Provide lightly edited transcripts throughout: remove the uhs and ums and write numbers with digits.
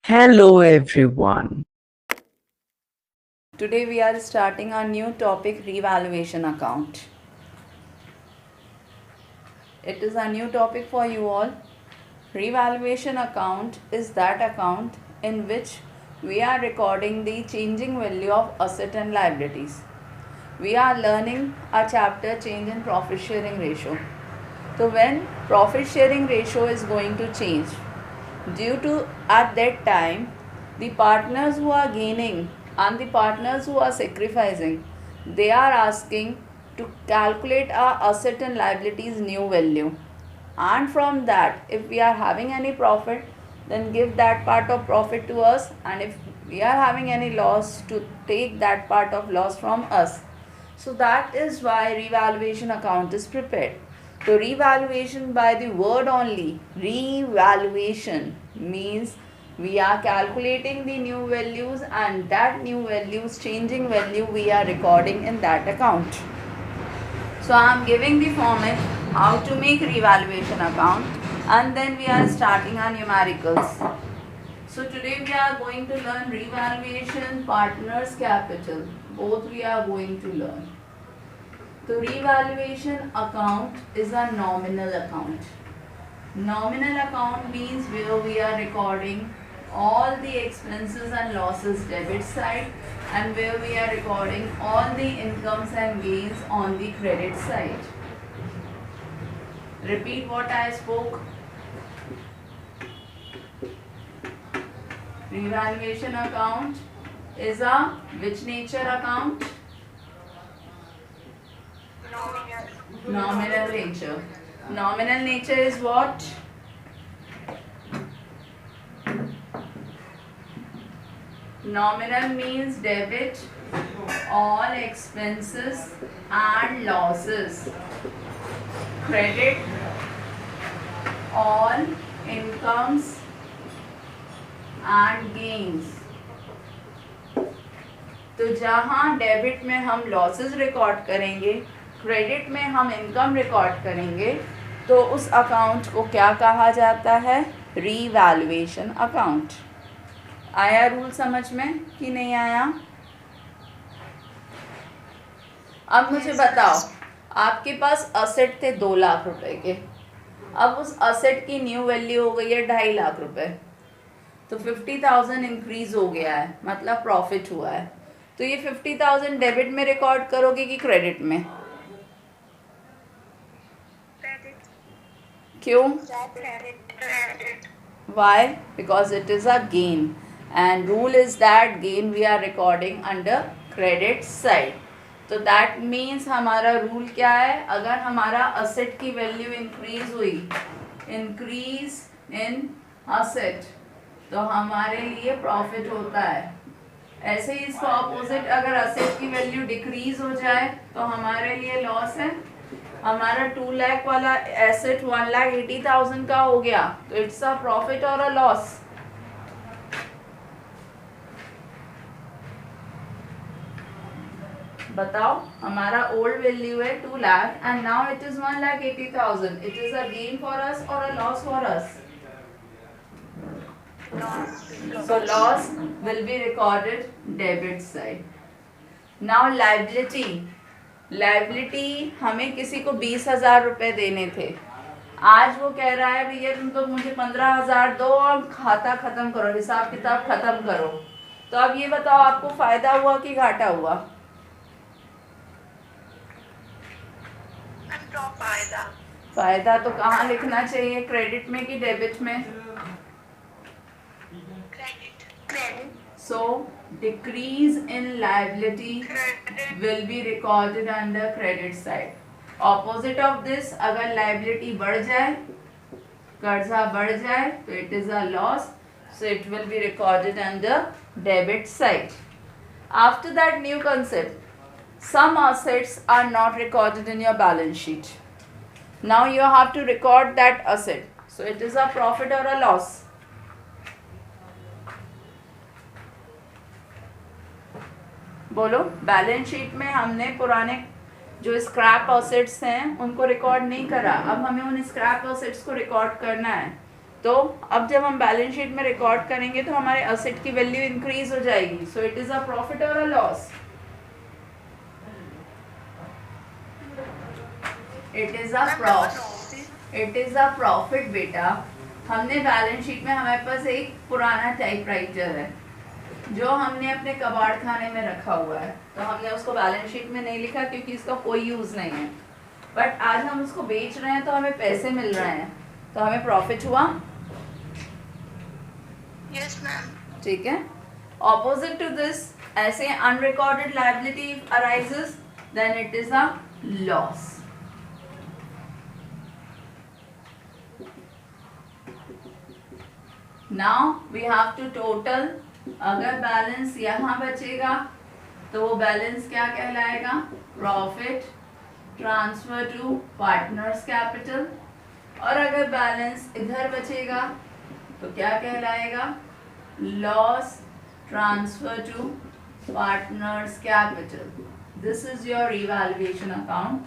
Hello everyone. Today we are starting our new topic, revaluation account. It is a new topic for you all. Revaluation account is that account in which we are recording the changing value of asset and liabilities. We are learning a chapter, change in profit sharing ratio. So when profit sharing ratio is going to change, due to at that time the partners who are gaining and the partners who are sacrificing, they are asking to calculate our asset and liabilities new value, and from that if we are having any profit, then give that part of profit to us, and if we are having any loss, to take that part of loss from us. So that is why revaluation account is prepared. So revaluation, by the word only, revaluation means we are calculating the new values, and that new values, changing value, we are recording in that account. So I am giving the format how to make revaluation account, and then we are starting our numericals. So today we are going to learn revaluation, partners capital. Both we are going to learn. The revaluation account is a nominal account. Nominal account means where we are recording all the expenses and losses debit side, and where we are recording all the incomes and gains on the credit side. Repeat what I spoke. Revaluation account is a which nature account? Nominal nature. Nominal nature is what? Nominal means debit all expenses and losses. Credit all incomes and gains. तो जहाँ debit में हम losses record करेंगे, credit में हम income record करेंगे, तो उस अकाउंट को क्या कहा जाता है? Revaluation account. आया रूल समझ में कि नहीं आया? अब मुझे बताओ, आपके पास असेट थे 2 लाख रुपए के, अब उस असेट की न्यू वैल्यू हो गई है 2.5 लाख रुपए, तो 50,000 इंक्रीज हो गया है, मतलब प्रॉफिट हुआ है. तो ये 50,000 डेबिट में रिकॉर्ड करोगे कि क्रेडिट में? क्यों? Why? Because it is a gain, and rule is that gain we are recording under credit side. तो दैट मीन्स हमारा रूल क्या है? अगर हमारा असेट की वैल्यू इंक्रीज हुई, इंक्रीज इन असेट, तो हमारे लिए प्रॉफिट होता है. ऐसे ही इसका ऑपोजिट, अगर असेट की वैल्यू डिक्रीज हो जाए तो हमारे लिए लॉस है. हमारा 2 लाख वाला एसेट 1,80,000 का हो गया, तो इट्स अ प्रॉफिट और अ लॉस? बताओ. हमारा ओल्ड वैल्यू है 2 lakh and now it is 1,80,000. It is a gain for us और a loss for us? So loss will be recorded debit side. Now liability. Liability, हमें किसी को 20,000 रुपए देने थे. आज वो कह रहा है भैया तुम तो मुझे 15,000 दो और खाता खत्म करो, हिसाब किताब खत्म करो. तो अब ये बताओ, आपको फायदा हुआ कि घाटा हुआ? फायदा तो कहाँ लिखना चाहिए, क्रेडिट में कि डेबिट में? So decrease in liability will be recorded under credit side. Opposite of this, अगर liability बढ़ जाए, कर्जा बढ़ जाए, तो it is a loss, so it will be recorded under debit side. After that, new concept. Some assets are not recorded in your balance sheet. Now you have to record that asset. So it is a profit or a loss? बोलो. Balance sheet में हमने पुराने जो scrap assets हैं उनको record नहीं करा, अब हमें उन स्क्रैप असेट्स को रिकॉर्ड करना है. तो अब जब हम बैलेंस शीट में रिकॉर्ड करेंगे तो हमारे असेट की वैल्यू इंक्रीज हो जाएगी. So it is a profit और a loss? It is a profit. It is a profit बेटा. हमने बैलेंस शीट में हमारे पास एक पुराना टाइपराइटर है जो हमने अपने कबाड़ खाने में रखा हुआ है, तो हमने उसको बैलेंस शीट में नहीं लिखा क्योंकि इसका कोई यूज नहीं है. बट आज हम उसको बेच रहे हैं तो हमें पैसे मिल रहे हैं, तो हमें प्रॉफिट हुआ. Yes ma'am. ठीक है. ऑपोजिट टू दिस, ऐसे unrecorded liability arises, then it is a loss. Now we have to total. अगर बैलेंस यहाँ बचेगा तो वो बैलेंस क्या कहलाएगा? Profit transfer to partners capital. और अगर बैलेंस इधर बचेगा तो क्या कहलाएगा? Loss transfer to partners capital. This is your revaluation account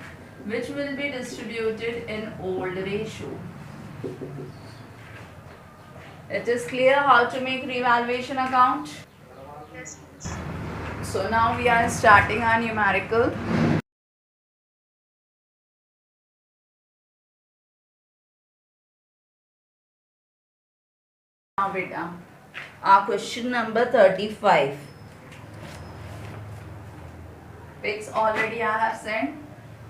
which will be distributed in old ratio. It is clear how to make revaluation account? Yes. So now we are starting our numerical. Now beta, our question number 35. Pics already I have sent.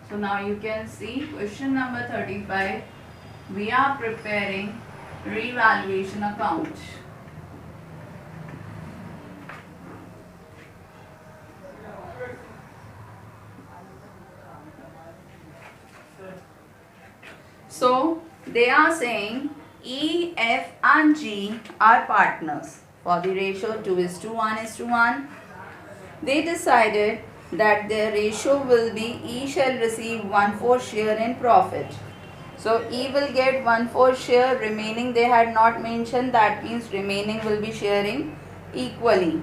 So now you can see question number 35. We are preparing revaluation account. So they are saying E, F and G are partners for the ratio 2:1:1. They decided that their ratio will be E shall receive 1/4 share in profit. So E will get 1/4 share, remaining they had not mentioned, that means remaining will be sharing equally.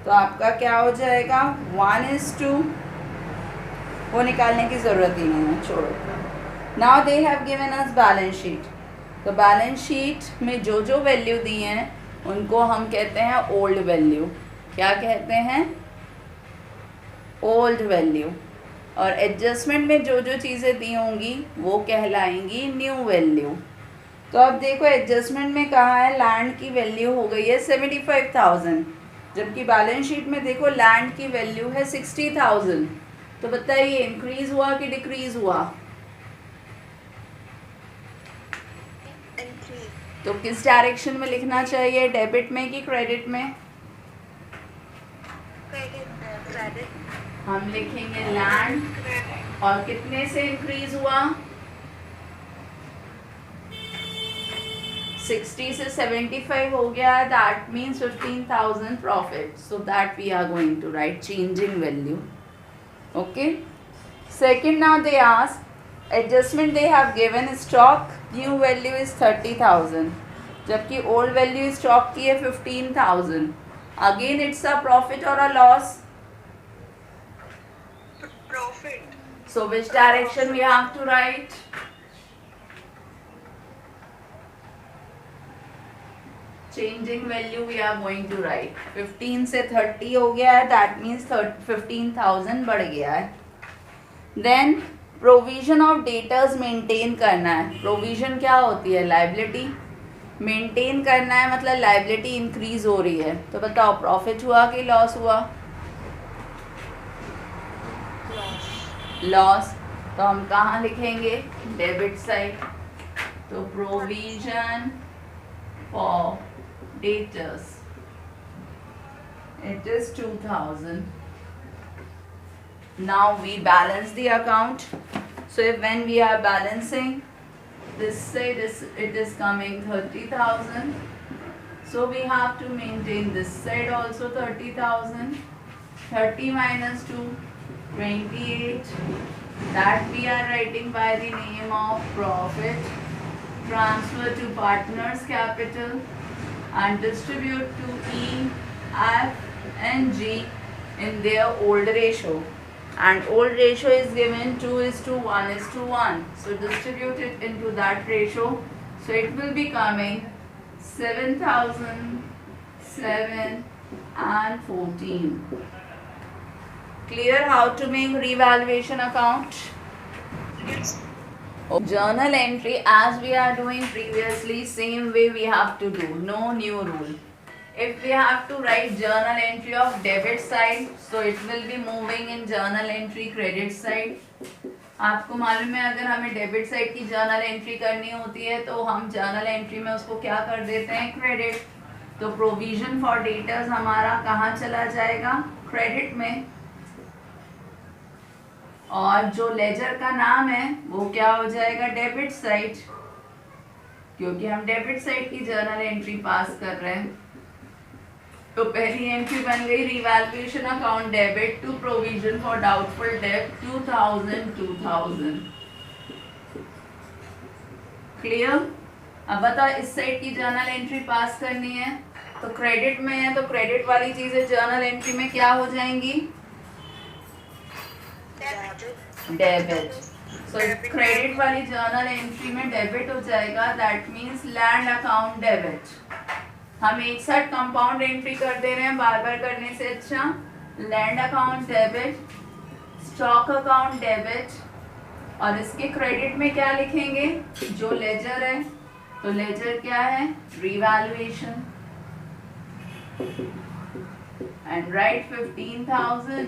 तो आपका क्या हो जाएगा? 1:2. वो निकालने की ज़रूरत ही नहीं है, छोड़ो. Now they have given us balance sheet. तो बैलेंस शीट में जो जो वैल्यू दी हैं उनको हम कहते हैं ओल्ड वैल्यू. क्या कहते हैं? Old value. और एडजस्टमेंट में जो जो चीज़ें दी होंगी वो कहलाएंगी न्यू वैल्यू. तो अब देखो एडजस्टमेंट में कहा है लैंड की वैल्यू हो गई है 75,000, जबकि बैलेंस शीट में देखो लैंड की वैल्यू है 60,000. तो बताइए इंक्रीज हुआ कि डिक्रीज हुआ? तो किस डायरेक्शन में लिखना चाहिए, डेबिट में कि क्रेडिट में? क्रेडिट. हम लिखेंगे लैंड. और कितने से इंक्रीज हुआ? 60 से 75 हो गया. That means 15,000 profit. So that we are going to write changing value. Okay. Second, now they ask adjustment they have given stock new value is 30,000, जबकि ओल्ड वैल्यू स्टॉक की है 15,000. अगेन इट्स अ प्रॉफिट और a loss? Profit. So which direction we have to write? Changing value we are going to write. 15 से 30 हो गया है, that means 15,000 बढ़ गया है. Then provision of debtors maintain करना है. प्रोविजन क्या होती है? लाइबिलिटी. मेंटेन करना है मतलब लाइबिलिटी इंक्रीज हो रही है. तो बताओ प्रॉफिट हुआ कि लॉस हुआ? लॉस. तो हम कहाँ लिखेंगे? Debit side. तो provision for debtors it is 2,000. Now we balance the account. So if when we are balancing this side, it is coming 30,000. So we have to maintain this side also 30,000. 30 minus 2, 28. That we are writing by the name of profit. Transfer to partners capital and distribute to E, F and G in their old ratio. And old ratio is given 2:1:1. So distribute it into that ratio. So it will be coming 7,000, 7 and 14. Clear how to make revaluation account? Yes. Journal entry as we are doing previously, same way we have to do, no new rule. If we have to write journal entry of debit side, so it will be moving in journal entry credit side. आपको मालूम है अगर हमें debit side की journal entry करनी होती है तो हम जर्नल एंट्री में उसको क्या कर देते हैं, क्रेडिट. तो प्रोविजन फॉर डेटर्स हमारा कहाँ चला जाएगा, क्रेडिट में. और जो लेजर का नाम है वो क्या हो जाएगा, डेबिट साइड, क्योंकि हम डेबिट साइड की जर्नल एंट्री पास कर रहे हैं. तो पहली एंट्री बन गई revaluation account debit to provision for doubtful debt 2000. Clear. अब बताओ इस साइड की जर्नल एंट्री पास करनी है तो क्रेडिट में है तो क्रेडिट वाली चीजें जर्नल एंट्री में क्या हो जाएंगी, डेबिट. सो क्रेडिट वाली जर्नल एंट्री में डेबिट हो जाएगा, that means land account debit. हम एक साथ कंपाउंड एंट्री कर दे रहे हैं बार बार करने से अच्छा. Land account debit, stock account debit, और इसके क्रेडिट में क्या लिखेंगे, जो लेजर है. तो लेजर क्या है, revaluation. And right 15,000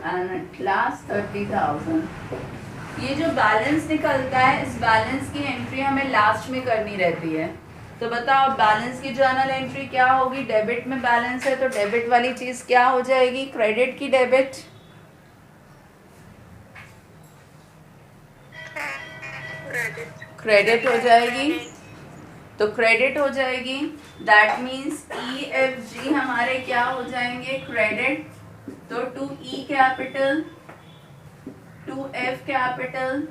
and at last 30,000. ये जो बैलेंस निकलता है इस बैलेंस की एंट्री हमें लास्ट में करनी रहती है. तो बताओ बैलेंस की जर्नल एंट्री क्या होगी, डेबिट में बैलेंस है तो डेबिट वाली चीज क्या हो जाएगी, क्रेडिट की डेबिट. क्रेडिट हो जाएगी. तो क्रेडिट हो जाएगी, दैट मीन्स EFG हमारे क्या हो जाएंगे, क्रेडिट. तो to E capital, to F capital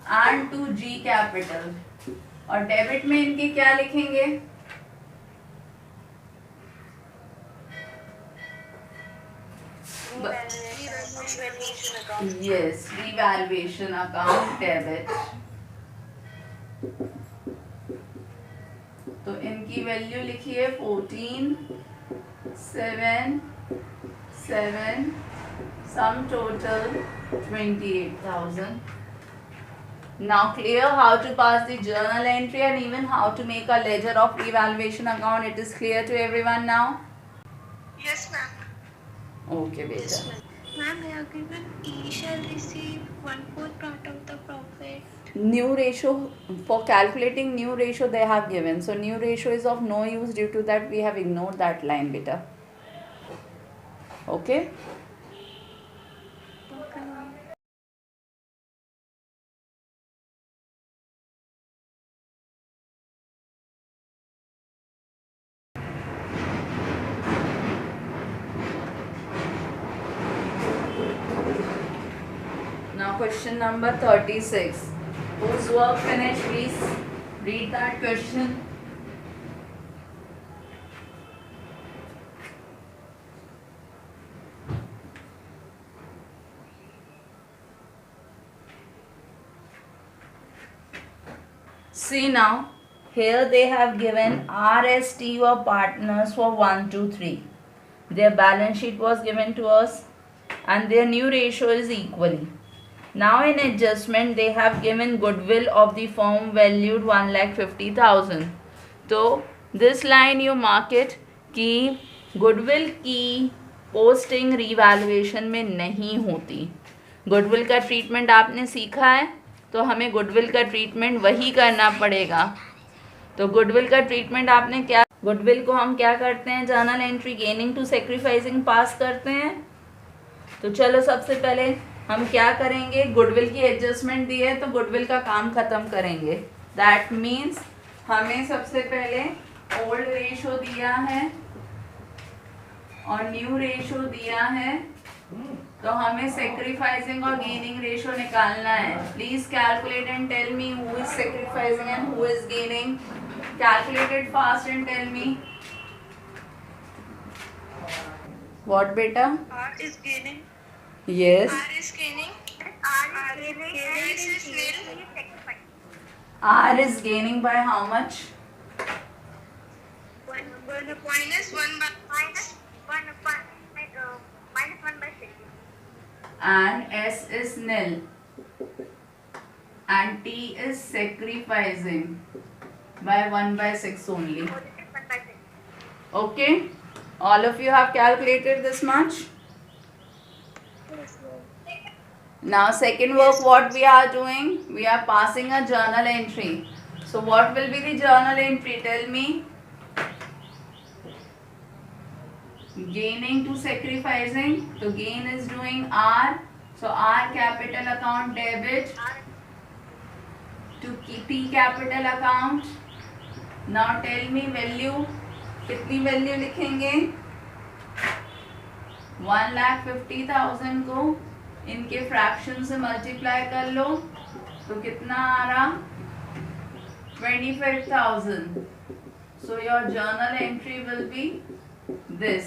and to G capital. और डेबिट में इनके क्या लिखेंगे, यस रिवैल्यूएशन अकाउंट डेबिट. तो इनकी वैल्यू लिखिए 14, 7, 7, sum total 28,000. Now clear how to pass the journal entry and even how to make a ledger of revaluation account. It is clear to everyone now? Yes, ma'am. Okay, beta. Ma'am, they are given E shall receive 1/4 part of the profit. New ratio, for calculating new ratio they have given. So new ratio is of no use, due to that we have ignored that line, beta. Okay? Okay, ma'am. Now question number 36. Whose work finished, please read that question. See now, here they have given RST or partners for 1, 2, 3. Their balance sheet was given to us and their new ratio is equally. Now in adjustment they have given goodwill of the firm valued 1,50,000. तो this line you mark it कि goodwill की posting revaluation में नहीं होती. goodwill का treatment आपने सीखा है तो हमें goodwill का treatment वही करना पड़ेगा. तो goodwill का treatment आपने क्या, goodwill को हम क्या करते हैं, journal entry gaining to sacrificing पास करते हैं. तो चलो सबसे पहले हम क्या करेंगे, गुडविल की एडजस्टमेंट दी है तो गुडविल का काम खत्म करेंगे. दैट मीन्स हमें सबसे पहले ओल्ड रेशो दिया है और न्यू रेशो दिया है, तो हमें सेक्रीफाइसिंग और गेनिंग रेशो निकालना है. Please calculate and tell me who is sacrificing and who is gaining. Calculate fast and tell me. What बेटा? R is gaining. Yes. R is gaining. R is nil. R is gaining by how much? And S is nil. And T is sacrificing by 1/6 only. Okay? All of you have calculated this much? Now second work, what we are doing? We are passing a journal entry. So what will be the journal entry? Tell me. Gaining to sacrificing. So gain is doing R. So R capital account debit to T capital account. Now tell me value. कितनी value लिखेंगे? 1,50,000 को इनके fraction से multiply कर लो तो कितना आ रहा? 25,000. So your journal entry will be this.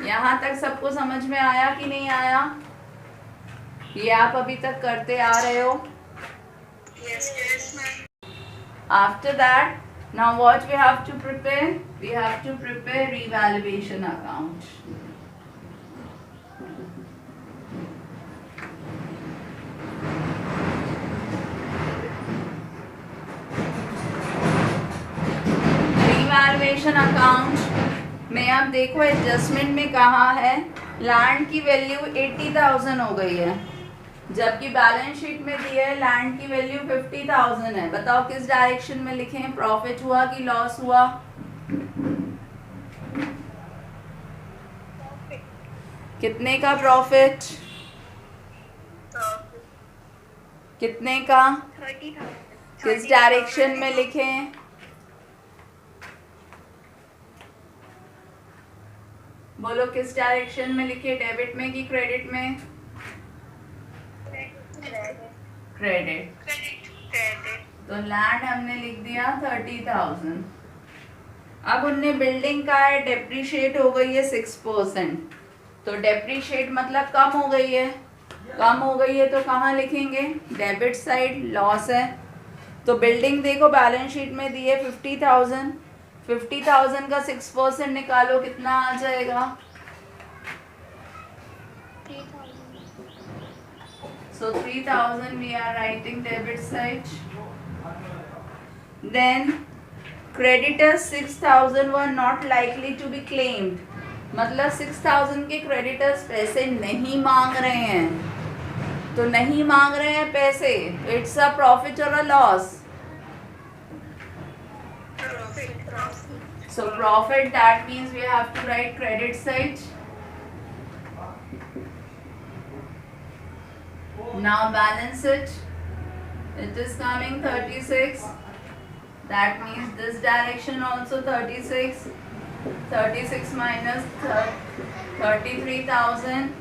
यहाँ तक सबको समझ में आया कि नहीं आया? ये आप अभी तक करते आ रहे हो? Yes, ma'am. After that, now what we have to prepare? We have to prepare revaluation account. Revaluation account में अब देखो एडजस्टमेंट में कहा है लैंड की वैल्यू 80,000 हो गई है, जबकि बैलेंस शीट में दिया है लैंड की वैल्यू 50,000 है. बताओ किस डायरेक्शन में लिखें? प्रॉफिट हुआ कि लॉस हुआ? कितने का प्रॉफिट? कितने का? 30,000. किस डायरेक्शन में लिखें? बोलो किस डायरेक्शन में लिखे? डेबिट में कि क्रेडिट में? क्रेडिट. तो लैंड हमने लिख दिया 30,000. अब उनने बिल्डिंग का है डेप्रीशिएट हो गई है 6%. तो डेप्रीशिएट मतलब कम हो गई है. कम हो गई है तो कहाँ लिखेंगे? Debit side. लॉस है तो बिल्डिंग देखो बैलेंस शीट में दी है 50,000. 50,000 का 6% निकालो कितना आ जाएगा? 3,000. So 3,000 we are writing debit side. Then creditors 6,000 were not likely to be claimed. मतलब 6,000 के क्रेडिटर्स पैसे नहीं मांग रहे हैं. तो नहीं मांग रहे हैं पैसे, इट्स अ प्रॉफिट और a loss? So profit, that means we have to write credit side. Now balance it. It is coming 36. That means this direction also 36. 36 minus 33,000.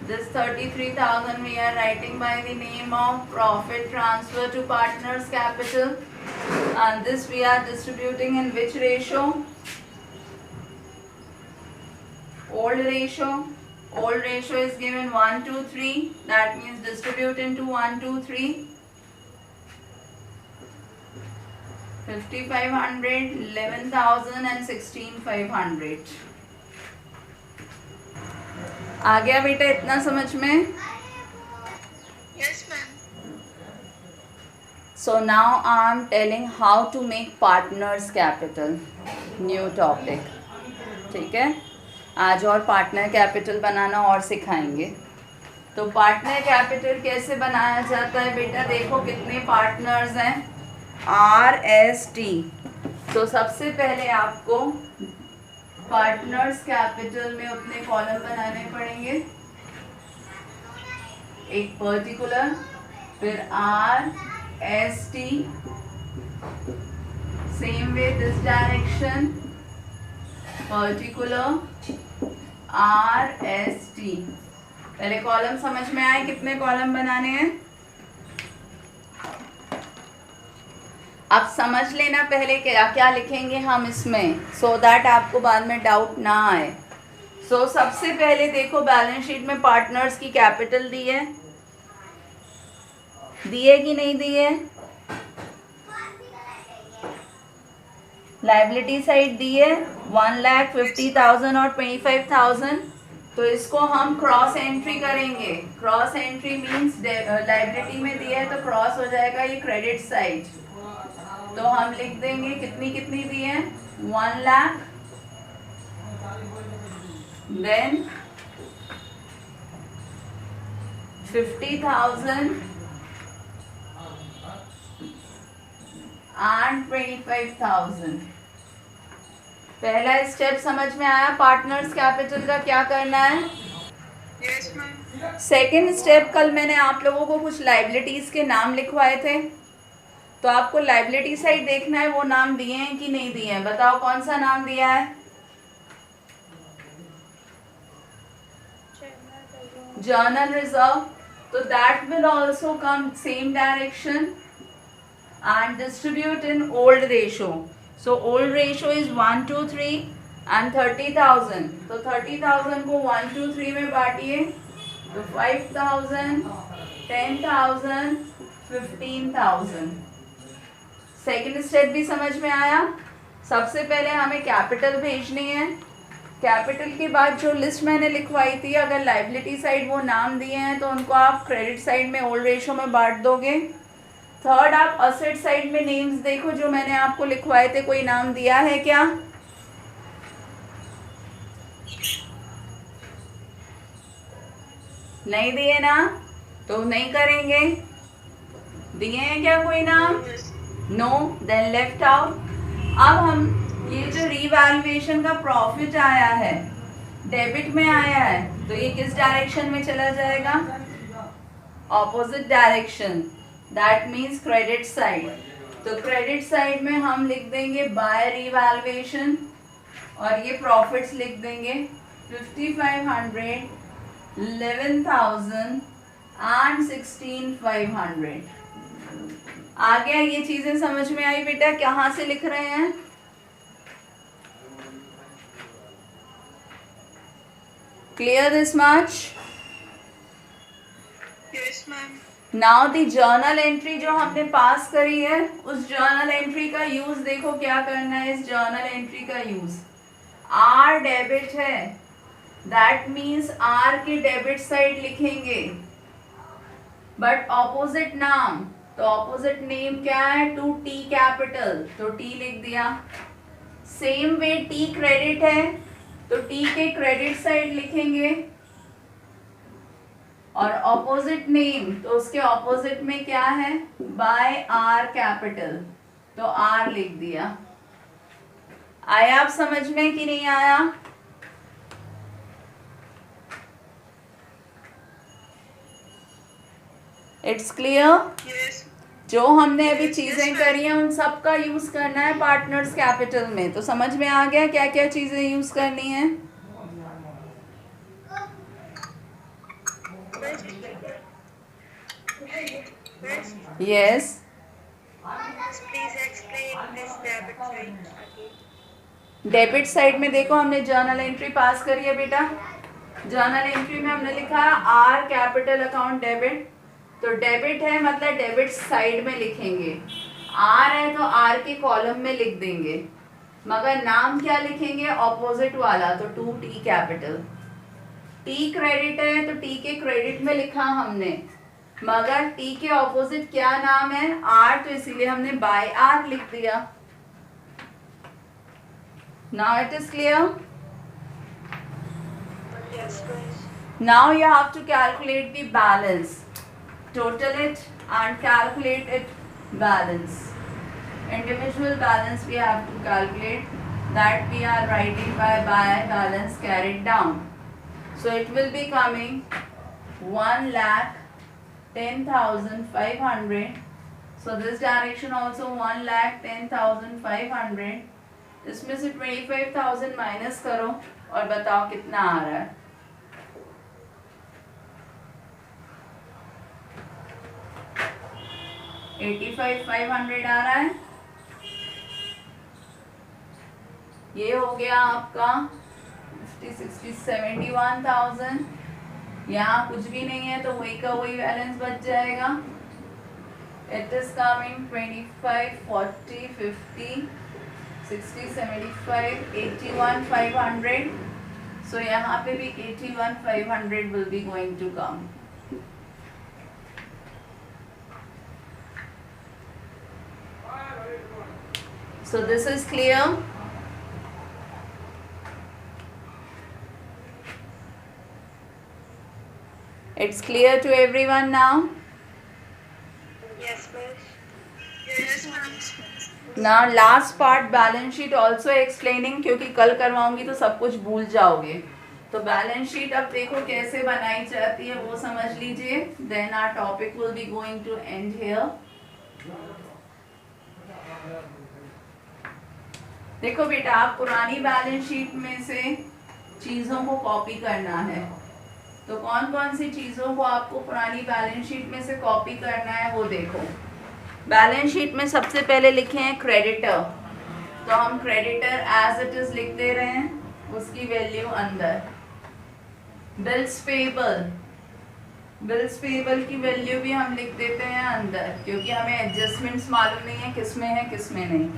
This 33,000 we are writing by the name of profit transfer to partners capital. And this we are distributing in which ratio? Old ratio. Old ratio is given 1:3. That means distribute into 1:3. 5,500, 11,000 and 16,500. आ गया बेटा इतना समझ में? Yes, ma'am. So now I am telling how to make partners capital. New topic. ठीक है? आज और partner capital बनाना और सिखाएंगे. तो पार्टनर कैपिटल कैसे बनाया जाता है बेटा? देखो कितने पार्टनर्स हैं? RST. तो सबसे पहले आपको पार्टनर्स कैपिटल में उतने कॉलम बनाने पड़ेंगे. एक पर्टिकुलर, फिर RST, same way this direction, particular, RST. पहले कॉलम समझ में आए कितने कॉलम बनाने हैं? अब समझ लेना पहले क्या क्या लिखेंगे हम इसमें, सो दैट आपको बाद में डाउट ना आए. सो सबसे पहले देखो बैलेंस शीट में पार्टनर्स की कैपिटल दी है कि नहीं दी है? लाइबिलिटी साइड दी है 1,50,000 और 25,000, तो इसको हम क्रॉस एंट्री करेंगे। क्रॉस एंट्री मीन्स लाइबिलिटी में दिया है तो क्रॉस हो जाएगा ये क्रेडिट साइड, तो हम लिख देंगे कितनी कितनी दी है 1 लाख, देन 50,000 and 25,000। पहला स्टेप समझ में आया पार्टनर्स कैपिटल का क्या करना है? Yes ma'am. सेकेंड स्टेप, कल मैंने आप लोगों को कुछ लाइबिलिटीज के नाम लिखवाए थे, तो आपको लाइबिलिटी साइड देखना है वो नाम दिए हैं कि नहीं दिए हैं। बताओ कौन सा नाम दिया है? जर्नल रिजर्व, तो that will also come same direction and distribute in old ratio. So old ratio is 1 to 3 and 30,000. तो 30,000 को 1 to 3 में बांटिए, तो 5,000, 10,000, 15,000। सेकेंड स्टेप भी समझ में आया? सबसे पहले हमें कैपिटल भेजनी है। कैपिटल के बाद जो लिस्ट मैंने लिखवाई थी, अगर लाइबिलिटी साइड वो नाम दिए हैं तो उनको आप क्रेडिट साइड में ओल्ड रेशो में बांट दोगे। थर्ड, आप असेट साइड में नेम्स देखो जो मैंने आपको लिखवाए थे, कोई नाम दिया है क्या? नहीं दिए ना, तो नहीं करेंगे। दिए हैं क्या कोई नाम? No, then left out. अब हम ये जो रीवैल्यूएशन का प्रॉफिट आया है डेबिट में आया है, तो ये किस डायरेक्शन में चला जाएगा? Opposite direction, that means credit side. तो क्रेडिट साइड में हम लिख देंगे बाय रीवैल्यूएशन और ये प्रॉफिट्स लिख देंगे 5,500, 11,000 एंड 16,500। आ गया? ये चीजें समझ में आई बेटा? कहाँ से लिख रहे हैं? Clear this much? Yes ma'am. Now the journal entry जो हमने पास करी है, उस जर्नल एंट्री का यूज देखो क्या करना है। इस जर्नल एंट्री का यूज, आर डेबिट है, दैट मीन्स आर की डेबिट साइड लिखेंगे, बट ऑपोजिट नाम, तो ऑपोजिट नेम क्या है? टू टी कैपिटल, तो टी लिख दिया। सेम वे टी क्रेडिट है, तो टी के क्रेडिट साइड लिखेंगे, और ऑपोजिट नेम, तो उसके ऑपोजिट में क्या है? बाय आर कैपिटल, तो आर लिख दिया। आया आप समझ में कि नहीं आया? It's clear? यस। जो हमने अभी चीजें करी हैं उन सब का यूज करना है पार्टनर्स कैपिटल में। तो समझ में आ गया क्या क्या चीजें यूज करनी है? Yes, please explain this debit side. Debit side में देखो हमने जर्नल एंट्री पास करी है बेटा। जर्नल एंट्री में हमने लिखा है आर कैपिटल अकाउंट डेबिट, तो डेबिट है मतलब डेबिट साइड में लिखेंगे। आर है तो आर के कॉलम में लिख देंगे, मगर नाम क्या लिखेंगे? ऑपोजिट वाला, तो to T capital. T credit है तो टी के क्रेडिट में लिखा हमने, मगर टी के ऑपोजिट क्या नाम है? आर, तो इसीलिए हमने बाय आर लिख दिया। Now it is clear? Yes please. Now you have to calculate the balance, total it and calculate it balance. Individual balance we have to calculate, that we are writing by balance carried down. So it will be coming 1,10,500. So this direction also 1,10,500. इसमें से 25,000 minus करो और बताओ कितना आ रहा है। 85,500 आ रहा है। ये हो गया आपका 50, 60, 71,000। यहाँ कुछ भी नहीं है तो वही का वही बैलेंस बच जाएगा। It is coming 25, 40, 50, 60, 75, 81, 500. So यहाँ पे भी 81, 500 will be going to come. So this is clear. It's clear to everyone now. Yes, miss. Yes, ma'am. Now last part balance sheet also explaining, क्योंकि कल करवाऊंगी तो सब कुछ भूल जाओगे. तो बैलेंस शीट अब देखो कैसे बनाई जाती है वो समझ लीजिए. Then our topic will be going to end here. देखो बेटा, आप पुरानी बैलेंस शीट में से चीज़ों को कॉपी करना है. तो कौन कौन सी चीज़ों को आपको पुरानी बैलेंस शीट में से कॉपी करना है वो देखो. बैलेंस शीट में सबसे पहले लिखे हैं क्रेडिटर. तो हम क्रेडिटर एज इट इज लिख दे रहे हैं, उसकी वैल्यू अंदर. बिल्स पेबल, बिल्स पेबल की वैल्यू भी हम लिख देते हैं अंदर, क्योंकि हमें एडजस्टमेंट्स मालूम नहीं है किस में है किस में नहीं.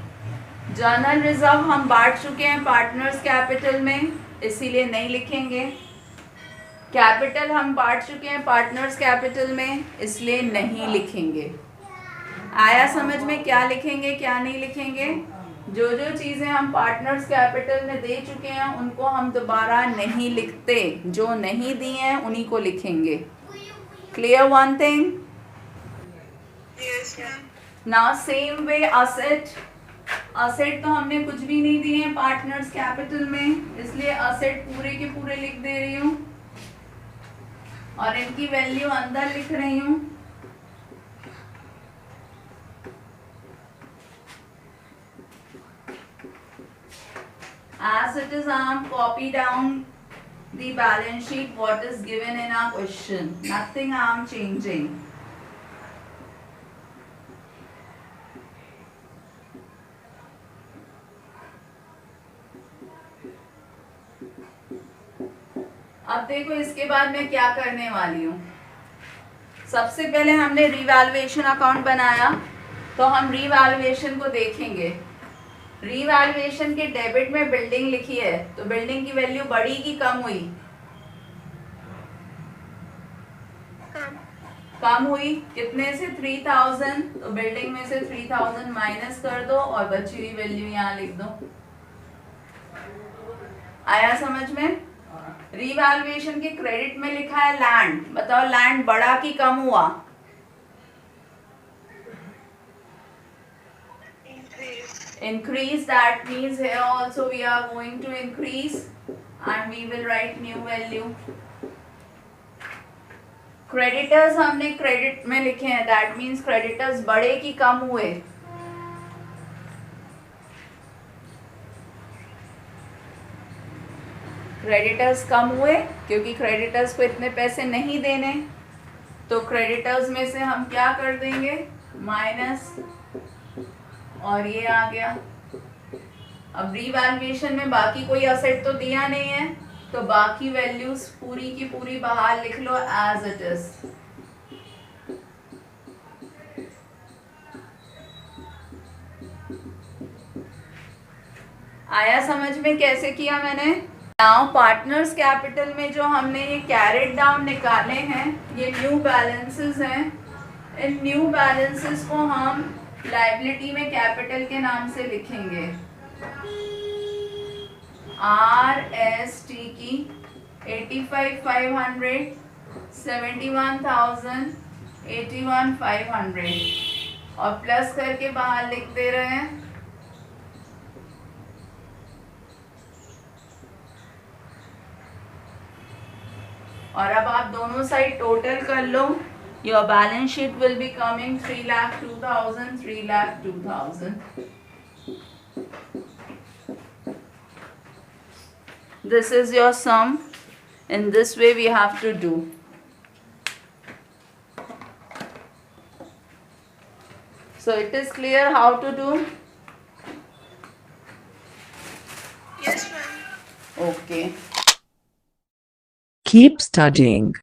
जर्नल रिजर्व हम बांट चुके हैं पार्टनर्स कैपिटल में, इसीलिए नहीं लिखेंगे. कैपिटल हम बांट चुके हैं पार्टनर्स कैपिटल में, इसलिए नहीं लिखेंगे. आया समझ में क्या लिखेंगे क्या नहीं लिखेंगे. जो जो चीज़ें हम पार्टनर्स कैपिटल में दे चुके हैं उनको हम दोबारा नहीं लिखते, जो नहीं दी हैं उन्हीं को लिखेंगे. Clear one thing. Yes, ma'am. Now same way asset. Asset तो हमने कुछ भी नहीं दिए हैं पार्टनर्स कैपिटल में, इसलिए असेट पूरे के पूरे लिख दे रही हूँ और इनकी वैल्यू अंदर लिख रही हूँ. As it is, I am copy down the balance sheet what is given in our question. Nothing I am changing. अब देखो इसके बाद मैं क्या करने वाली हूँ. सबसे पहले हमने रीवैल्यूएशन अकाउंट बनाया, तो हम रीवैल्यूएशन को देखेंगे. रीवैल्यूएशन के डेबिट में बिल्डिंग लिखी है, तो बिल्डिंग की वैल्यू बढ़ी कि कम हुई. कम हुई. कितने से 3000, तो बिल्डिंग में से 3000 माइनस कर दो और बची हुई वैल्यू यहाँ लिख दो. आया समझ में. रीवैल्यूएशन के क्रेडिट में लिखा है लैंड. बताओ लैंड बढ़ा कि कम हुआ. Increase. That means here also we are going to increase and we will write new value. Creditors हमने क्रेडिट में लिखे हैं, that means creditors बढ़े कि कम हुए. क्रेडिटर्स कम हुए क्योंकि क्रेडिटर्स को इतने पैसे नहीं देने, तो क्रेडिटर्स में से हम क्या कर देंगे माइनस, और ये आ गया. अब रीवैल्यूएशन में बाकी कोई असेट तो दिया नहीं है, तो बाकी वैल्यूज पूरी की पूरी बाहर लिख लो एज इट इज. आया समझ में कैसे किया मैंने. नाउ पार्टनर्स कैपिटल में जो हमने ये कैरेट डाउन निकाले हैं, ये न्यू बैलेंसेस हैं. इन न्यू बैलेंसेस को हम लायबिलिटी में कैपिटल के नाम से लिखेंगे. RST की 85,500, 71,000, 81,500 और प्लस करके बाहर लिख दे रहे हैं. और अब आप दोनों साइड टोटल कर लो. Your balance sheet will be coming 3,02,000, 3,02,000. This is your sum. In this way we have to do. So it is clear how to do? Yes, ma'am. Okay. Keep studying.